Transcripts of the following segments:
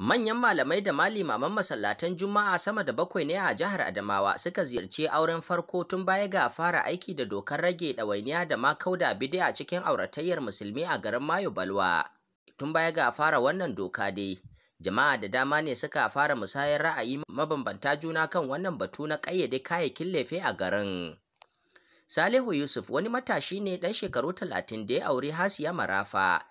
Manyan malamai da limaman masallatan Juma'a sama da 7 ne a jihar Adamawa suka ziyarci auren farko tun baya ga fara aiki da dokar rage ɗawainiya da ma kauda bid'a cikin auratayyar musulmi a garin Mayo Balwa. Tun baya ga fara wannan doka dai, jama'a da dama ne suka fara musayar ra'ayi mabambanta juna kan wannan batu na ƙayyade kayayyakin lefe a garin. Salihu Yusuf wani matashi ne ɗan shekaru 30 da ya auri Hasiya Marafa,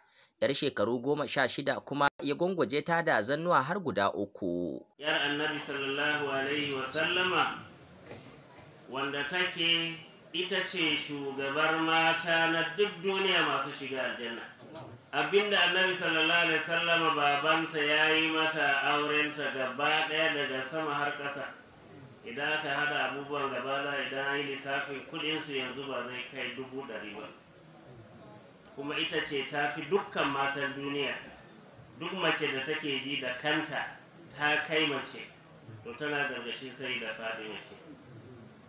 'yar shekaru 16 kuma ya gwangwaje ta da zannuwa har guda 3. Yar Annabi sallallahu alaihi wasallama wanda take ita ce shugabar mata na duk duniya masu shiga aljanna. Abinda Annabi sallallahu alaihi wasallama babanta ya yi mata aurenta gaba ɗaya daga sama har ƙasa. Idan aka hada abubuwan gaba da idan an yi lissafin kudinsu yanzu ba zai kai 100,000 ba. Kuma ita ce ta fi dukkan matan duniya. Duk mace da take ji da kanta ta kai mace to tana gargashin sai da faɗi mace.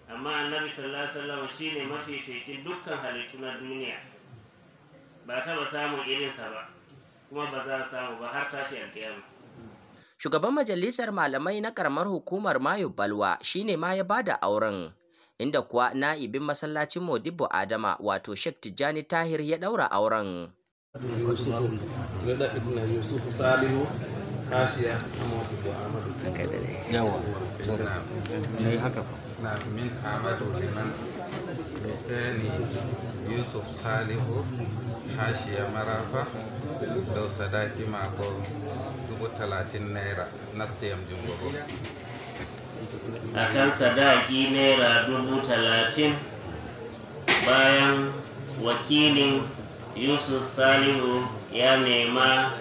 Amma Annabi sallallahu alaihi wasallam shine mafificin dukkan halittu na duniya. Ba taɓa samun irinsa ba, kuma ba za a samu ba har tashi alƙiyama. Shugaban majalisar malamai na karamar hukumar Mayo Balwa shine ma ya bada auren, inda kuwa na'ibin masallacin Modibo Adama wato Sheikh Tijjani Tahir ya daura auren. Yusuf Salihu Hashiya Marafa da sadaki mako 30,000 naira na stayam Jumbo. Akan sadaki naira 30,000 bayan wakilin Yusuf Salihu ya nema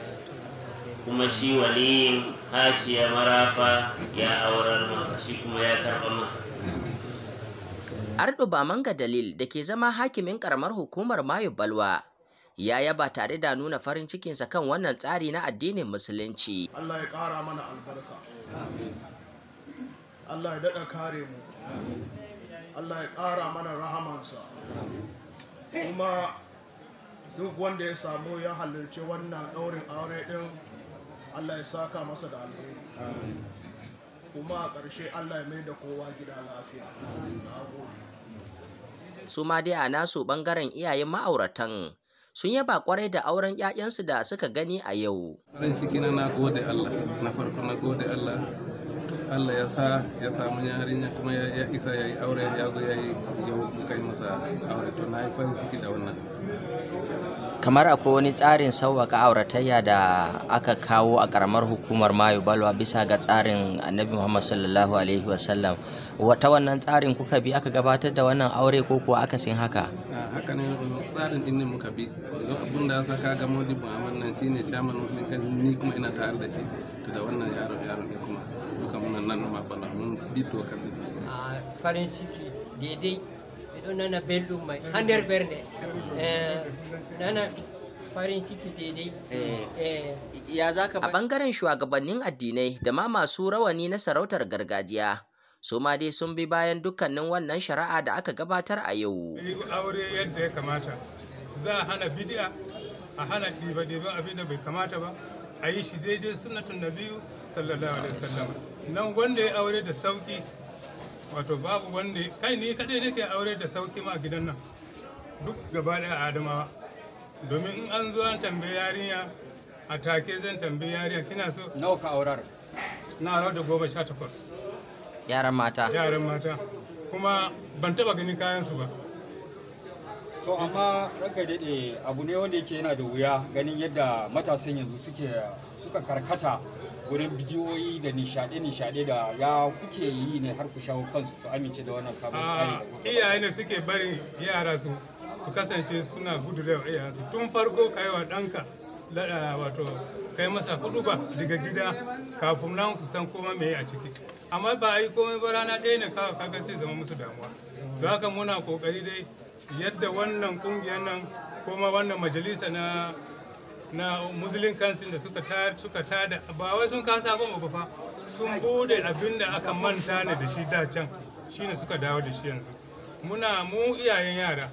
kuma shi waliyin Hashiya Marafa ya aurar masa, shi kuma ya karɓa masa. Ardo Bamanga Dalil da ke zama hakimin karamar hukumar Mayo Balwa ya yaba tare da nuna farin cikinsa kan wannan tsari na addinin musulunci. Allah ya ƙara mana albarka. Allah ya daɗa kare mu. Allah ya ƙara mana rahamansa. Kuma duk wanda ya samu ya halarci wannan ɗaurin aure ɗin, Allah ya saka masa da alheri. Kuma a ƙarshe Allah ya mai da kowa gida lafiya. Su ma dai a nasu ɓangaren iyayen ma'auratan sun yaba kwarai da auren 'ya'yansu da suka gani a yau. Farin ciki na gode Allah, na farko na gode Allah. Allah ya sa ya samu yarinya kuma ya isa ya yi aure ya zo ya yi yau kai masa aure, to na yi farin ciki da wannan. Kamar akwai wani tsarin sauwaka auratayya da aka kawo a karamar hukumar Mayo Balwa bisa ga tsarin Annabi Muhammad sallallahu alaihi wasallam. Wata wannan tsarin kuka bi aka gabatar da wannan aure ko kuwa akasin haka? Haka ne, tsarin din ne muka bi. Don abin da ya saka ga Modibo Ahmad nan shine shaman musulmi kan ni kuma ina tare da shi. To da wannan yaro ne kuma duka mun nan ma bala mun bi to kan. Farin ciki daidai idan nana belɗum mai hander bernde nana farin ciki daidai. Ya zaka a bangaren shugabannin addinai da ma masu rawani na sarautar gargajiya, su ma dai sun bi bayan dukkanin wannan shari'a da aka gabatar a yau. Aure yadda ya kamata, za a hana bidi'a, a hana ɗiba-ɗiban abin da bai kamata ba, a yi shi daidai sunnatun nabiyu sallallahu alaihi wasallam. Nan wanda ya aure da sauki, wato babu wanda kai ni kadai nake aure da sauki ma gidan nan duk gaba daya a Adamawa, domin in an zo an tambaye yarinya a take zan tambaye yarinya kina so nawa ka aurar? Na aurar da 18 yaran mata kuma ban taba ganin kayan su ba. To amma ranka daɗe abu ne wanda yake yana da wuya ganin yadda matasan yanzu suka karkata wurin bidiyoyi da nishaɗe da ya kuke yi ne har ku shawo kansu su amince da wannan sabon tsari? Iyaye ne suke barin yara su kasance suna gudu da iyayensu tun farko kai wa ɗanka wato kai masa huɗuba daga gida kafin nan su san koma me a ciki, amma ba a yi komai ba, rana ɗaya ne kawai kaga sai zama musu damuwa. Don haka muna kokari dai yadda wannan kungiyar nan kuma wannan majalisa na Muslim Council da suka tada, ba wai sun kasa ba fa, sun bude abin da aka manta ne da shi da can, shine suka dawo da shi yanzu. Mu iyayen yara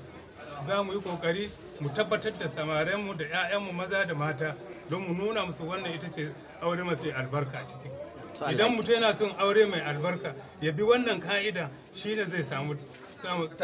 za mu yi kokari mu tabbatar da samarenmu da 'ya'yanmu maza da mata don mu nuna musu wannan ita ce aure mafi albarka ciki. Idan mutum yana son aure mai albarka ya bi wannan ka'ida shine zai samu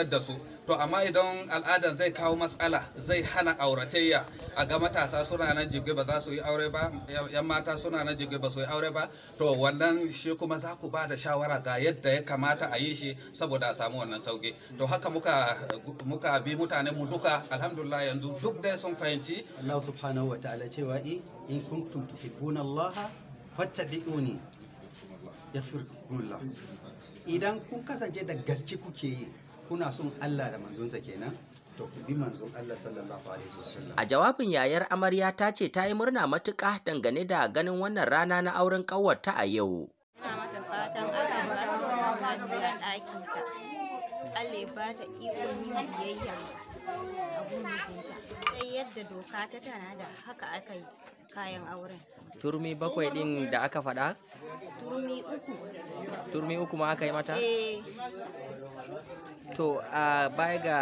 da su. To amma idan al'adar zai kawo matsala zai hana auratayya, a ga matasa suna nan jigge ba za su yi aure ba, yan mata suna nan jigge ba su yi aure ba, to wannan shi kuma za ku ba da shawara ga yadda ya kamata a yi shi saboda a samu wannan sauki. To haka muka bi mutanen mu duka, alhamdulillah yanzu duk dai sun fahimci Allah subhanahu wa ta'ala cewa in kuntum tuhibbuna Allah fattabi'uni yaghfirkumullah. Idan kun kasance da gaske kuke yi kuna son Allah da manzonsa kenan, to ku bi manzon Allah sallallahu alaihi wasallam. A jawabin yayar amarya ta ce ta yi murna matuƙa dangane da ganin wannan rana na auren ƙanwarta a yau. Ina mata fatan Allah ba ta zama mabiya ɗakinta. Allah ya ba ta ikon yin biyayya a mijinta. Sai yadda doka ta tana da haka aka yi kayan auren. Turmi 7 ɗin da aka faɗa? Turmi 3. Turmi 3 ma aka yi mata? To baya ga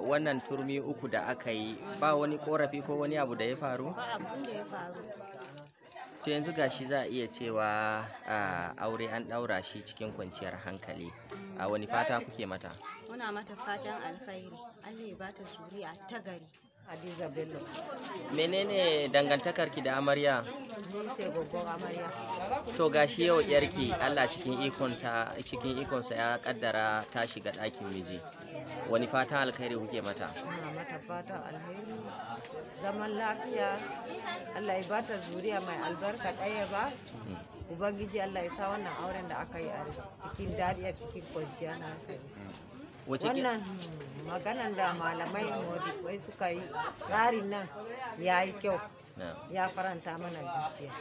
wannan turmi 3 da aka yi, ba wani korafi ko wani abu da ya faru? Ba abun da ya faru. To yanzu gashi za a iya cewa aure an ɗaura shi cikin kwanciyar hankali. A wani fata kuke mata? Muna mata fatan alkhairi. Allah ya ba ta zuriya ta gari. Hadiza Bello. Menene dangantakarki da amarya? Ni ce gogon amarya. To gashi yau yarki Allah cikin ikonsa ya kaddara ta shiga ɗakin miji. Wani fatan alkhairi kuke mata? Muna mata fatan alkhairi. Zaman lafiya. Allah ya ba ta zuriya mai albarka ɗaya ba. Ubangiji Allah ya sa wannan auren da aka yi a cikin daɗi a cikin kwanciya na wannan maganan da malamai modibai suka yi tsarin nan ya yi kyau, ya faranta mana dukiya.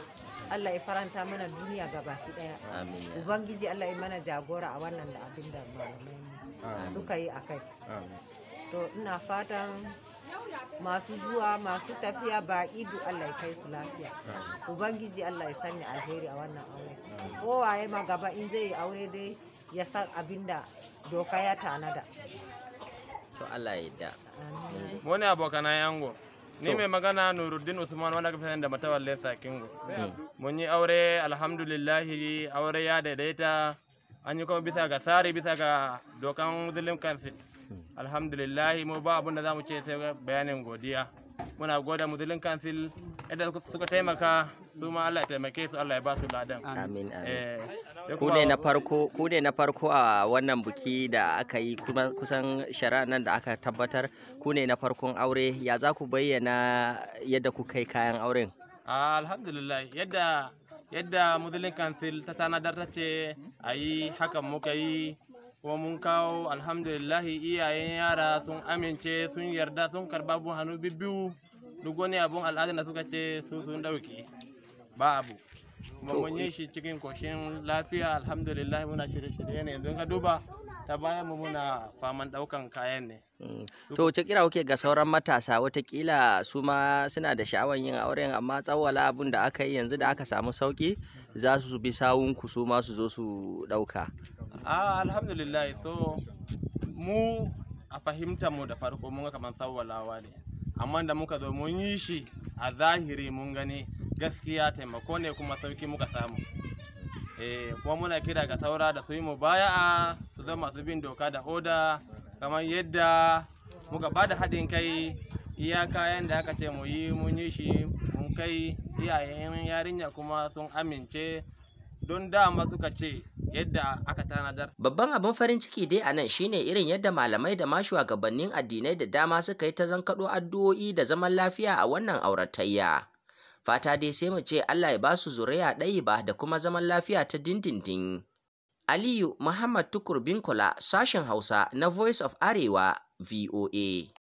Allah ya faranta mana duniya gabaki daya. Ubangiji Allah ya mana jagora a wannan da abin da malamai suka yi a kai. To ina fatan masu zuwa masu tafiya baƙi duk Allah ya kai su lafiya. Ubangiji Allah ya sanya alheri a wannan aure. Kowaye ma gaba in zai yi aure dai ya san abin da doka ya tanada. To Allah ya yarda. Wani abokana yango. Ni mai magana Nuruddin Usman wanda ka fi da Matawalle Sakingo. Mun yi aure alhamdulillahi, aure ya daidaita. An yi kuma bisa ga tsari, bisa ga dokan Muslim Council. Alhamdulillahi mu ba abin da za mu ce sai bayanin godiya. Muna goda Muslim Council yadda suka taimaka, su ma Allah ya taimake su, Allah ya ba su ladan. Amin. Ku ne na farko a wannan buki da aka yi, kuma kusan shari'a nan da aka tabbatar ku ne na farkon aure. Ya za ku bayyana yadda ku kai kayan auren? Alhamdulillah yadda Muslim Council ta tanadar ta ce a yi hakan muka yi, kuma mun kawo alhamdulillahi iyayen yara sun amince, sun yarda, sun karba bu hannu bibbiyu. Duk wani abun al'adar da suka ce su sun dauki ba abu, kuma mun yi shi cikin koshin lafiya alhamdulillah. Muna shirye-shirye ne yanzu ka duba ta bayan mu muna faman daukan kayan ne. To wace kira kuke ga sauran matasa, watakila su ma suna da sha'awar yin auren amma tsawwala abun da aka yi yanzu da aka samu sauki za su bi sawunku su ma su zo su dauka? Alhamdulillah. So mu a fahimtar mu da farko mun ga kamar tsawwalawa ne, amma da muka zo mun yi shi a zahiri mun gani gaskiya taimako ne kuma sauki muka samu. Kuma muna kira ga saura da su yi mubaya'a, su zama masu bin doka da oda kamar yadda muka bada haɗin kai. Iya kayan da aka ce mu yi mun yi shi, mun kai iyayen yarinya kuma sun amince, don dama suka ce yadda aka tanadar. Babban abin farin ciki dai a nan shine irin yadda malamai da ma shugabannin addinai da dama suka yi ta zankaɗo addu'o'i da zaman lafiya a wannan auratayya. Fata dai sai mu ce Allah ya ba su zuriya ɗayiba da kuma zaman lafiya ta dindindin. Aliyu Muhammad Tukur Binkola, sashen Hausa na Voice of Arewa, VOA.